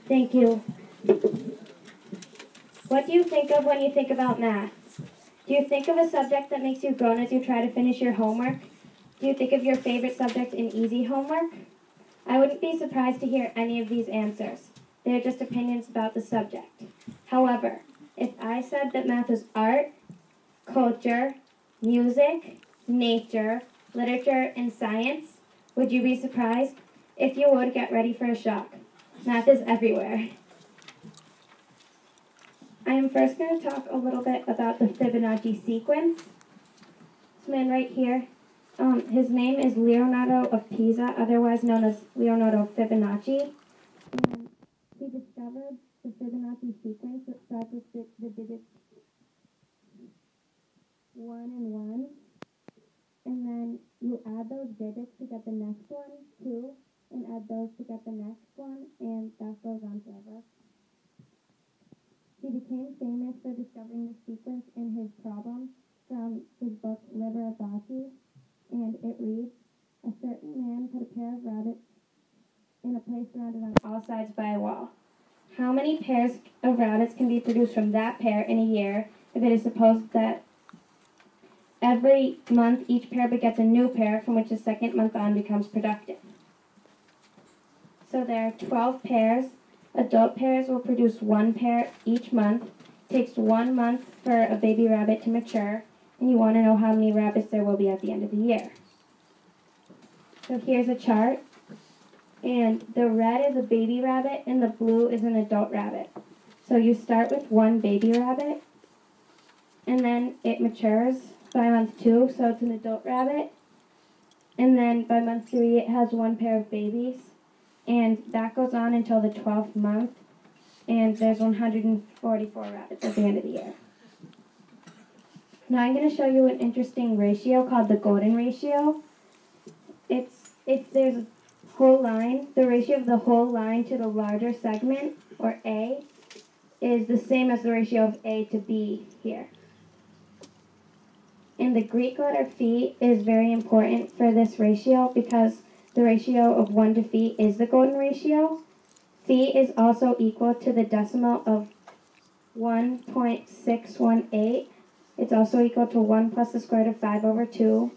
Thank you. What do you think of when you think about math? Do you think of a subject that makes you groan as you try to finish your homework? Do you think of your favorite subject in easy homework? I wouldn't be surprised to hear any of these answers. They are just opinions about the subject. However, if I said that math is art, culture, music, nature, literature, and science, would you be surprised? If you would, get ready for a shock. Math is everywhere. I am first going to talk a little bit about the Fibonacci sequence. This man right here, his name is Leonardo of Pisa, otherwise known as Leonardo Fibonacci. And he discovered the Fibonacci sequence that starts with the digits 1 and 1. And then you add those digits to get the next one, 2, and add those to get the next one, and that goes on forever. He became famous for discovering the sequence in his problem from his book Liber Abaci, and it reads, "A certain man put a pair of rabbits in a place surrounded on all sides by a wall. How many pairs of rabbits can be produced from that pair in a year if it is supposed that every month each pair begets a new pair from which the second month on becomes productive?" So there are 12 pairs. Adult pairs will produce 1 pair each month. It takes 1 month for a baby rabbit to mature, and you want to know how many rabbits there will be at the end of the year. So here's a chart, and the red is a baby rabbit, and the blue is an adult rabbit. So you start with 1 baby rabbit, and then it matures by month 2, so it's an adult rabbit. And then by month 3, it has 1 pair of babies. And that goes on until the 12th month, and there's 144 rabbits at the end of the year. Now I'm going to show you an interesting ratio called the golden ratio. If there's a whole line, the ratio of the whole line to the larger segment, or A, is the same as the ratio of A to B here. And the Greek letter phi is very important for this ratio because the ratio of 1 to phi is the golden ratio. Phi is also equal to the decimal of 1.618. It's also equal to 1 plus the square root of 5 over 2,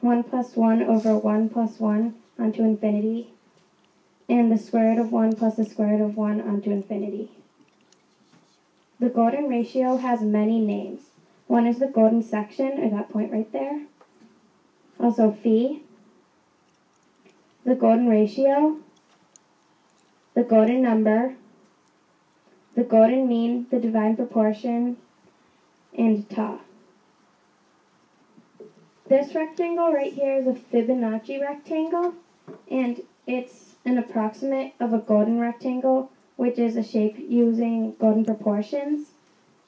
1 plus 1 over 1 plus 1 onto infinity, and the square root of 1 plus the square root of 1 onto infinity. The golden ratio has many names. One is the golden section, or that point right there. Also phi, the golden ratio, the golden number, the golden mean, the divine proportion, and tau. This rectangle right here is a Fibonacci rectangle, and it's an approximate of a golden rectangle, which is a shape using golden proportions.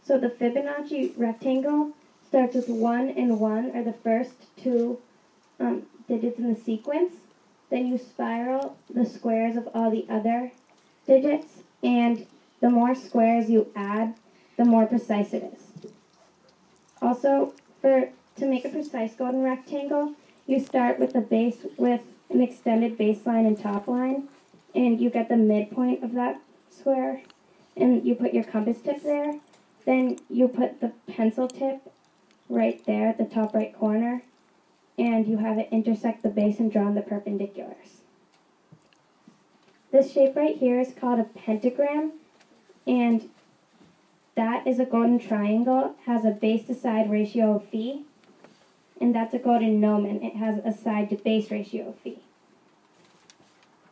So the Fibonacci rectangle starts with 1 and 1 are the first 2 digits in the sequence. Then you spiral the squares of all the other digits, and the more squares you add, the more precise it is. Also, to make a precise golden rectangle, you start with a base with an extended baseline and top line, and you get the midpoint of that square, and you put your compass tip there. Then you put the pencil tip right there at the top right corner, and you have it intersect the base and draw on the perpendiculars. This shape right here is called a pentagram, and that is a golden triangle, has a base to side ratio of phi, and that's a golden gnomon. It has a side to base ratio of phi.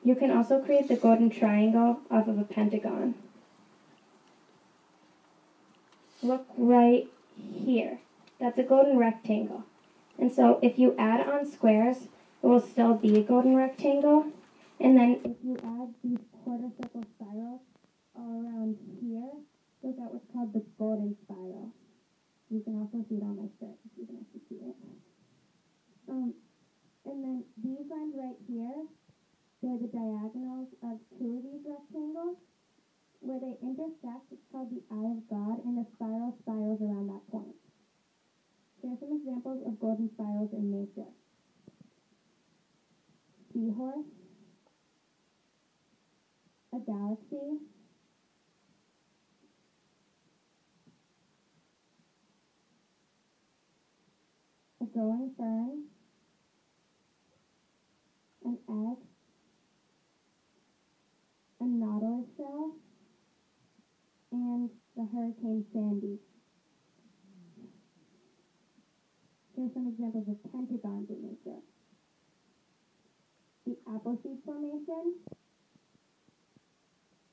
You can also create the golden triangle off of a pentagon. Look right here. That's a golden rectangle. And so if you add on squares, it will still be a golden rectangle. And then if you add these quarter circle spirals all around here, you'll get what's called the golden spiral. You can also see it on my shirt if you can actually see it. And then these lines right here, they're the diagonals of 2 of these rectangles. Where they intersect, it's called the eye of God, and the spiral spirals around that point. Here are some examples of golden spirals in nature. Seahorse, a galaxy, a growing fern, an egg, a nautilus shell, and the Hurricane Sandy. Here are some examples of pentagons in nature. The Appleseed Formation,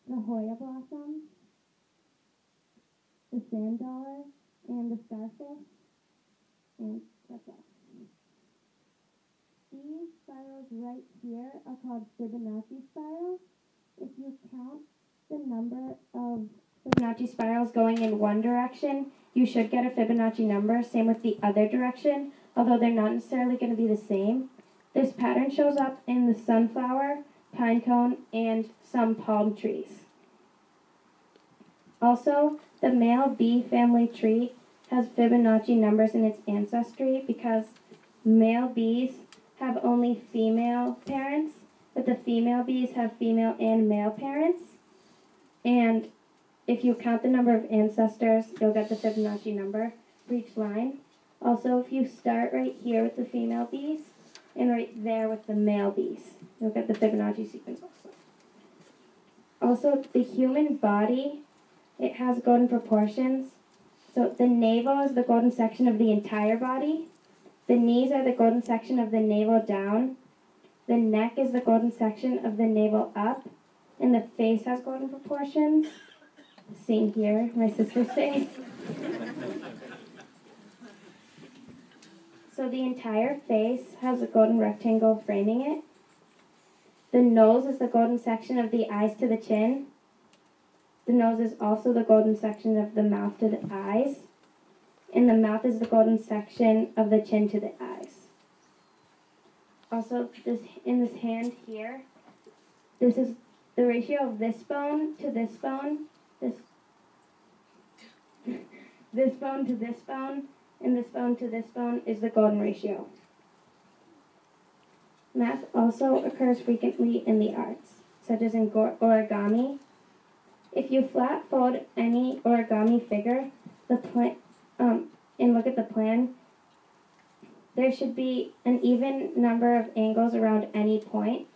the Hoya blossoms, the sand dollar, and the starfish, and that's all. These spirals right here are called Fibonacci spirals. If you count the number of Fibonacci spirals going in one direction, you should get a Fibonacci number. Same with the other direction, although they're not necessarily going to be the same. This pattern shows up in the sunflower, pine cone, and some palm trees. Also, the male bee family tree has Fibonacci numbers in its ancestry because male bees have only female parents, but the female bees have female and male parents. And if you count the number of ancestors, you'll get the Fibonacci number for each line. Also, if you start right here with the female bees and right there with the male bees, you'll get the Fibonacci sequence also. Also, the human body, it has golden proportions. So the navel is the golden section of the entire body. The knees are the golden section of the navel down. The neck is the golden section of the navel up. And the face has golden proportions. Same here, my sister's face. So the entire face has a golden rectangle framing it. The nose is the golden section of the eyes to the chin. The nose is also the golden section of the mouth to the eyes. And the mouth is the golden section of the chin to the eyes. Also, in this hand here, this is the ratio of this bone to this bone, this bone to this bone, and this bone to this bone is the golden ratio. Math also occurs frequently in the arts, such as in origami. If you flat fold any origami figure, and look at the plan, there should be an even number of angles around any point.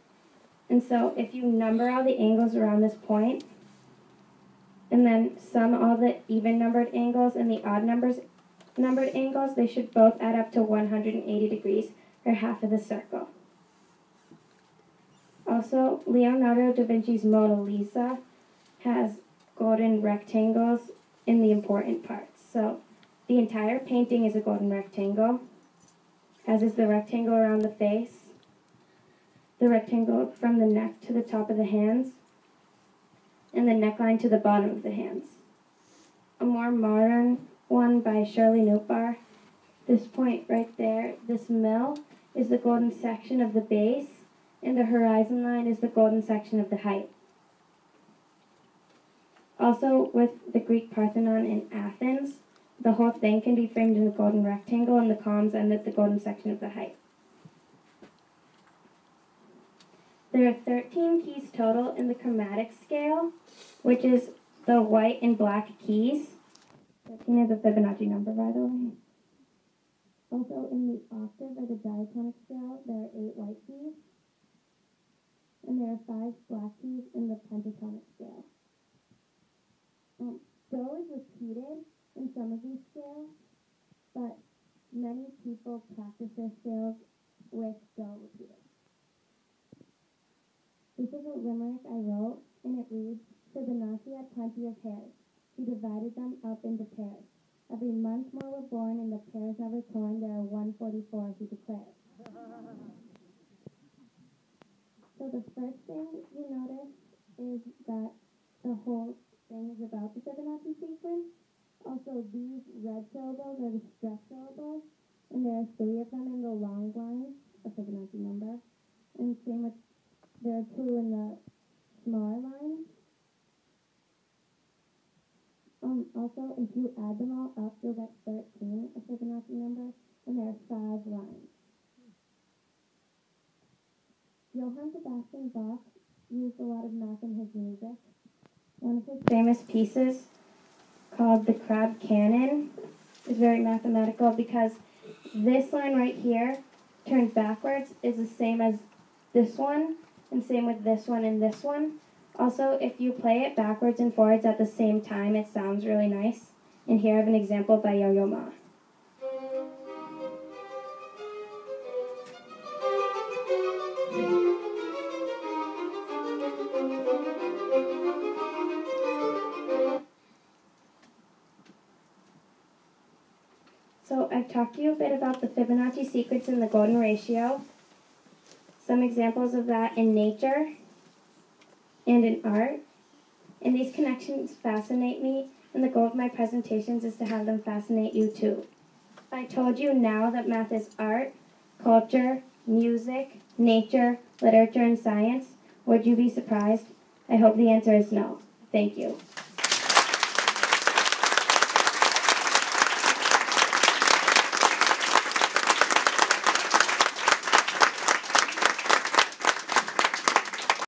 And so if you number all the angles around this point, and then sum all the even numbered angles and the odd numbered angles, they should both add up to 180 degrees, or half of the circle. Also, Leonardo da Vinci's Mona Lisa has golden rectangles in the important parts. So the entire painting is a golden rectangle, as is the rectangle around the face, the rectangle from the neck to the top of the hands, and the neckline to the bottom of the hands. A more modern one by Shirley Notbar, this point right there, this mill, is the golden section of the base, and the horizon line is the golden section of the height. Also, with the Greek Parthenon in Athens, the whole thing can be framed in a golden rectangle, and the columns end at the golden section of the height. There are 13 keys total in the chromatic scale, which is the white and black keys. 13 is a Fibonacci number, by the way. Also, in the octave or the diatonic scale, there are 8 white keys, and there are 5 black keys in the pentatonic scale. Do is repeated in some of these scales, but many people practice their scales with do repeated. This is a limerick I wrote, and it reads, Fibonacci had plenty of hairs. He divided them up into pairs. Every month more were born, and the pairs never torn. There are 144, he declared. So the first thing you notice is that the whole thing is about the Fibonacci sequence. Also, these red syllables are the stressed syllables, and there are 3 of them in the long lines, a Fibonacci number. And same with, there are 2 in the smaller lines. Also, if you add them all up, you'll get 13, a Fibonacci number, and there are 5 lines. Johann Sebastian Bach used a lot of math in his music. One of his famous pieces, called the Crab Cannon, is very mathematical because this line right here, turned backwards, is the same as this one, and same with this one and this one. Also, if you play it backwards and forwards at the same time, it sounds really nice. And here I have an example by Yo-Yo Ma. So I've talked to you a bit about the Fibonacci sequence and the golden ratio, some examples of that in nature and in art. And these connections fascinate me, and the goal of my presentations is to have them fascinate you too. If I told you now that math is art, culture, music, nature, literature, and science, would you be surprised? I hope the answer is no. Thank you.